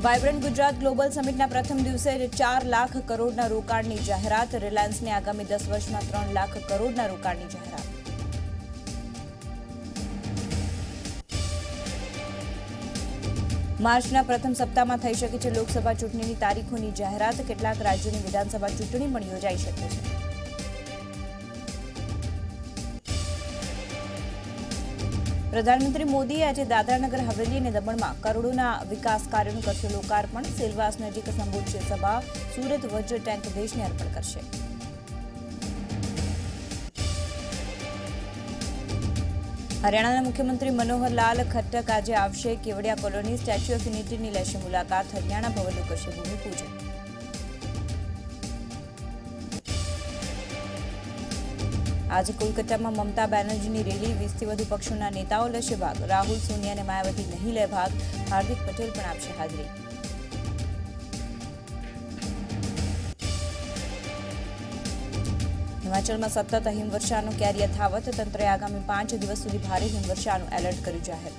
Vibrant Gujarat global સમિટના પ્રથમ દિવસે 4 લાખ કરોડના રોકાણની જાહેરાત. રિલાયન્સને આગામી 10 વર્ષમાં 3 લાખ કરોડના રોકાણની જાહેરાત. માર્ચના પ્રથમ સપ્તાહમાં થઈ શકે છે લોકસભા ચૂંટણીની તારીખોની જાહેરાત. કેટલાક રાજ્યોની વિધાનસભા ચૂંટણી પણ યોજાઈ શકે છે. પ્રધાનમંત્રી મોદીએ આજે દાદરાનગર હવેલી અને દમણમાં કરોડોના વિકાસ કાર્યોનું કરશે લોકાર્પણ. સેલવાસ નજીક સંબોધશે સભા. સુરત વજ્ર ટેન્ક દેશને અર્પણ કરશે. હરિયાણાના મુખ્યમંત્રી મનોહરલાલ ખટ્ટર આજે આવશે કેવડિયા કોલોની. સ્ટેચ્યુ ઓફ યુનિટીની લેશે મુલાકાત. હરિયાણા ભવનનું કરશે ભૂમિપૂજન. આજે કોલકાતામાં મમતા બેનર્જીની રેલી. 20થી વધુ પક્ષોના નેતાઓ લેશે ભાગ. રાહુલ, સોનિયા અને માયાવતી નહીં લે ભાગ. હાર્દિક પટેલ પણ આપશે હાજરી. હિમાચલમાં સતત હિમવર્ષાનો કેર યથાવત. તંત્રએ આગામી 5 દિવસ સુધી ભારે હિમવર્ષાનું એલર્ટ કર્યું જાહેર.